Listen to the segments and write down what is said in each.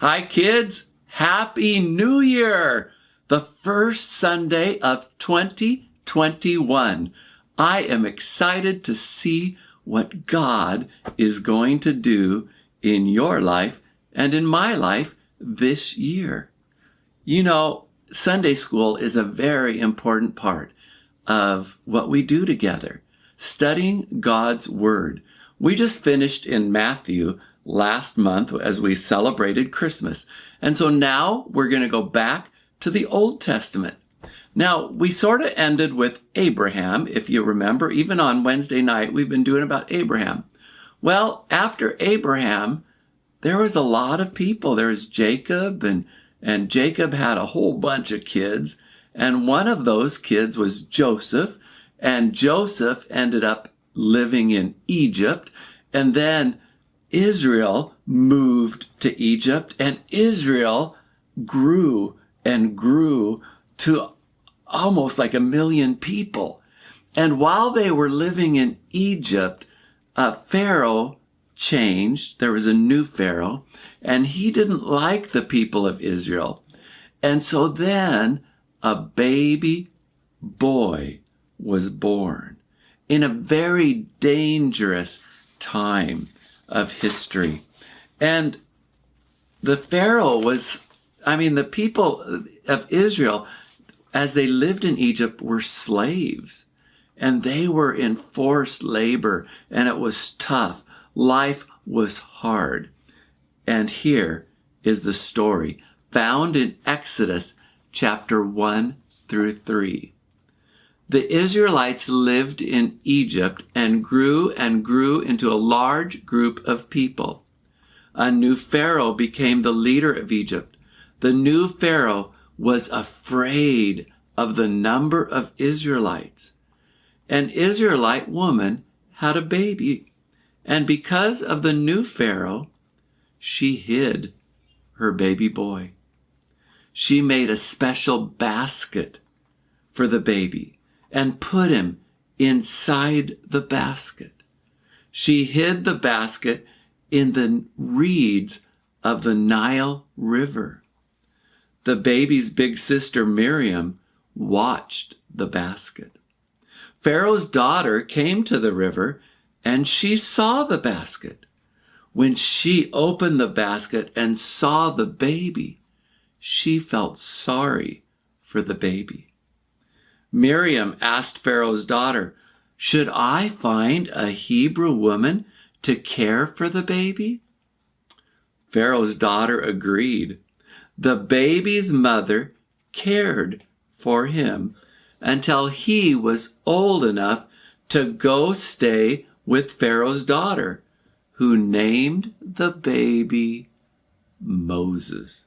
Hi, kids. Happy New Year! The first Sunday of 2021. I am excited to see what God is going to do in your life and in my life this year. You know, Sunday school is a very important part of what we do together, studying God's Word. We just finished in Matthew last month as we celebrated Christmas. And so now we're going to go back to the Old Testament. Now, we sort of ended with Abraham, if you remember. Even on Wednesday night, we've been doing about Abraham. Well, after Abraham, there was a lot of people. There was Jacob, and Jacob had a whole bunch of kids. And one of those kids was Joseph. And Joseph ended up living in Egypt. And then Israel moved to Egypt, and Israel grew and grew to almost like 1 million people. And while they were living in Egypt, Pharaoh changed. There was a new Pharaoh, and he didn't like the people of Israel. And so then a baby boy was born in a very dangerous time of history. And the Pharaoh the people of Israel, as they lived in Egypt, were slaves. And they were in forced labor, and it was tough. Life was hard. And here is the story found in Exodus chapter 1 through 3. The Israelites lived in Egypt and grew into a large group of people. A new Pharaoh became the leader of Egypt. The new Pharaoh was afraid of the number of Israelites. An Israelite woman had a baby, and because of the new Pharaoh, she hid her baby boy. She made a special basket for the baby and put him inside the basket. She hid the basket in the reeds of the Nile River. The baby's big sister Miriam watched the basket. Pharaoh's daughter came to the river, and she saw the basket. When she opened the basket and saw the baby, she felt sorry for the baby. Miriam asked Pharaoh's daughter, "Should I find a Hebrew woman to care for the baby?" Pharaoh's daughter agreed. The baby's mother cared for him until he was old enough to go stay with Pharaoh's daughter, who named the baby Moses.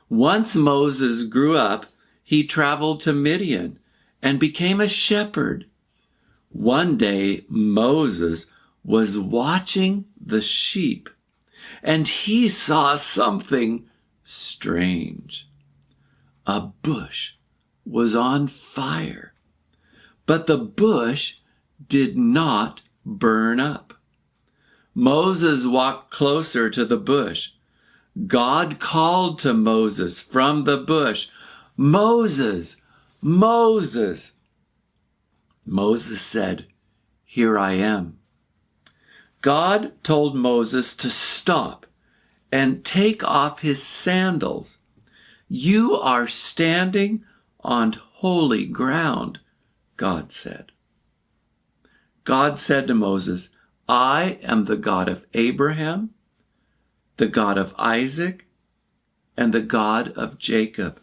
Once Moses grew up, he traveled to Midian and became a shepherd. One day, Moses was watching the sheep, and he saw something strange. A bush was on fire, but the bush did not burn up. Moses walked closer to the bush. God called to Moses from the bush, "Moses, Moses." Moses said, "Here I am." God told Moses to stop and take off his sandals. "You are standing on holy ground," God said. God said to Moses, "I am the God of Abraham, the God of Isaac, and the God of Jacob.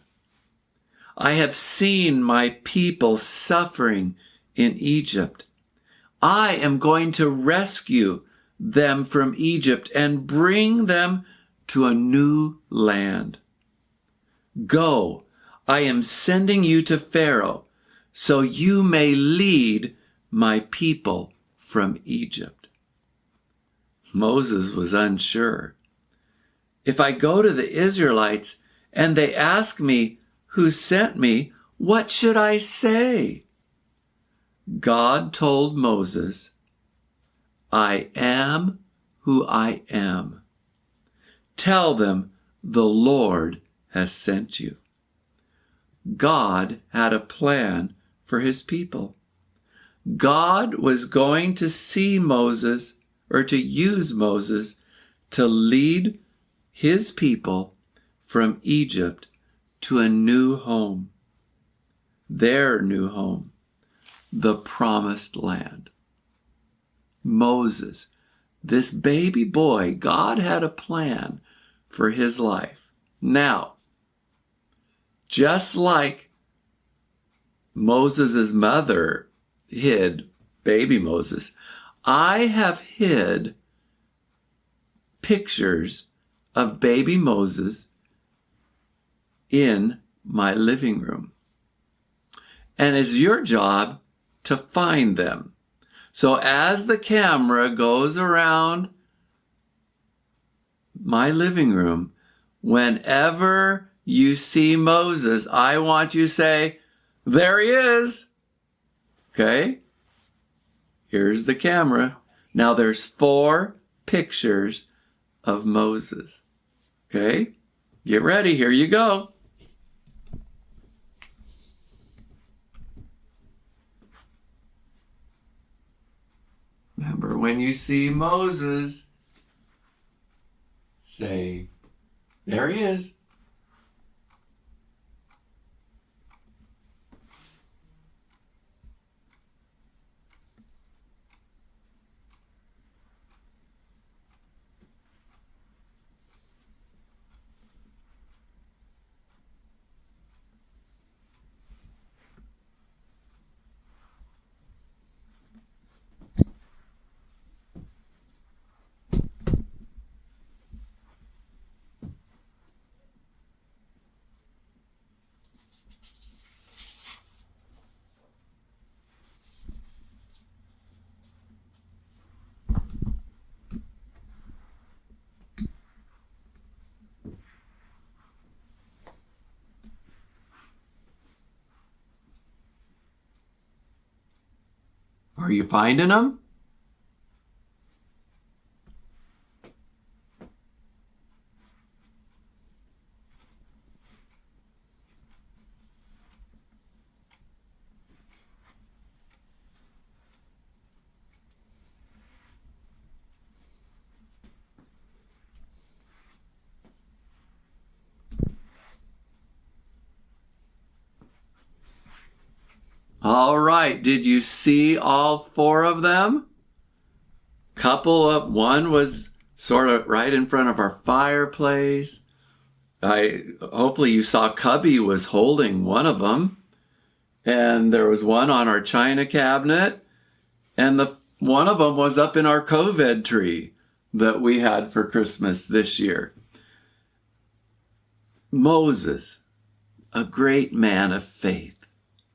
I have seen my people suffering in Egypt. I am going to rescue them from Egypt and bring them to a new land. Go, I am sending you to Pharaoh, so you may lead my people from Egypt." Moses was unsure. If I go to the Israelites and they ask me who sent me, what should I say? God told Moses, "I am who I am. Tell them the Lord has sent you. God had a plan for his people. God was going to see Moses, or to use Moses, to lead his people from Egypt to a new home. Their new home, the promised land. Moses, this baby boy, God had a plan for his life. Now, just like Moses' mother hid baby Moses, I have hid pictures of baby Moses in my living room. And it's your job to find them. So as the camera goes around my living room, whenever you see Moses, I want you to say, there he is. Okay? Here's the camera. Now there's 4 pictures of Moses. Okay? Get ready. Here you go. Remember, when you see Moses, say, there he is. Are you finding them? All right, did you see all 4 of them? One was sort of right in front of our fireplace. Hopefully you saw Cubby was holding one of them. And there was one on our china cabinet. And one of them was up in our COVID tree that we had for Christmas this year. Moses, a great man of faith.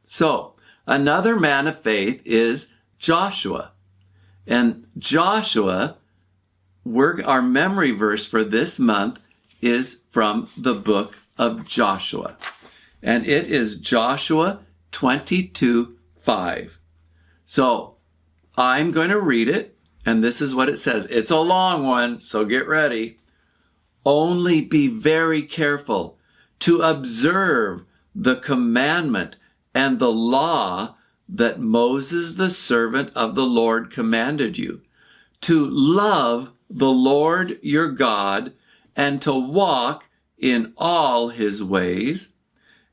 So, another man of faith is Joshua. And Joshua, our memory verse for this month is from the book of Joshua. And it is Joshua 22:5. So I'm going to read it, and this is what it says. It's a long one, so get ready. Only be very careful to observe the commandment and the law that Moses, the servant of the Lord, commanded you, to love the Lord your God and to walk in all his ways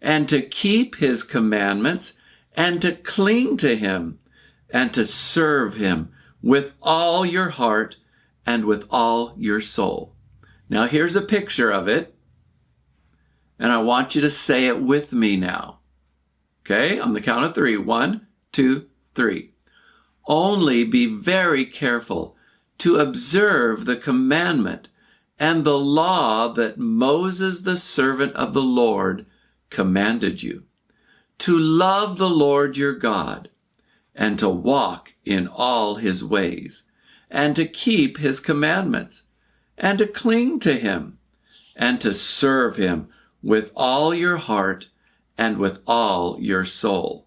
and to keep his commandments and to cling to him and to serve him with all your heart and with all your soul. Now here's a picture of it, and I want you to say it with me now. Okay, on the count of 3. 1, 2, 3. Only be very careful to observe the commandment and the law that Moses, the servant of the Lord, commanded you, to love the Lord your God and to walk in all his ways and to keep his commandments and to cling to him and to serve him with all your heart and with all your soul.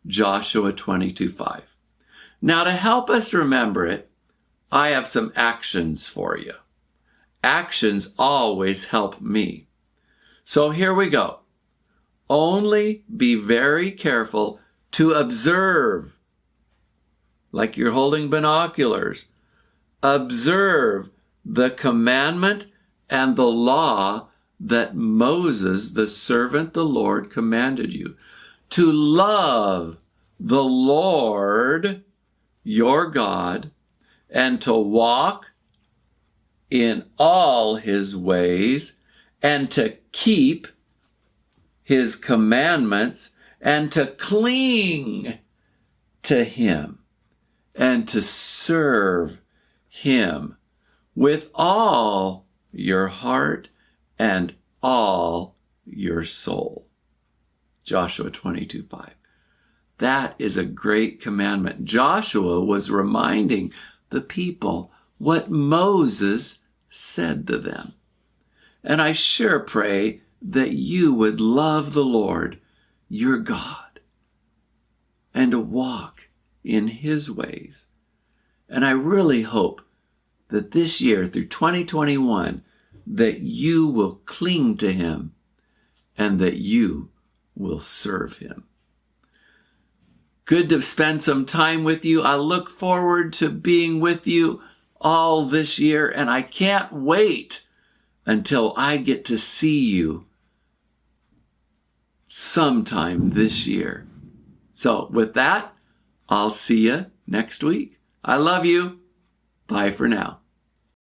Joshua 22:5. Now, to help us remember it, I have some actions for you. actions always help me. So here we go. Only be very careful to observe, like you're holding binoculars. Observe the commandment and the law that Moses, the servant of the Lord, commanded you. To love the Lord your God and to walk in all his ways and to keep his commandments and to cling to him and to serve him with all your heart and all your soul. Joshua 22:5. That is a great commandment. Joshua was reminding the people what Moses said to them. And I sure pray that you would love the Lord, your God, and to walk in his ways. And I really hope that this year, through 2021, that you will cling to him and that you will serve him. Good to spend some time with you. I look forward to being with you all this year, and I can't wait until I get to see you sometime this year. So with that, I'll see you next week. I love you. Bye for now.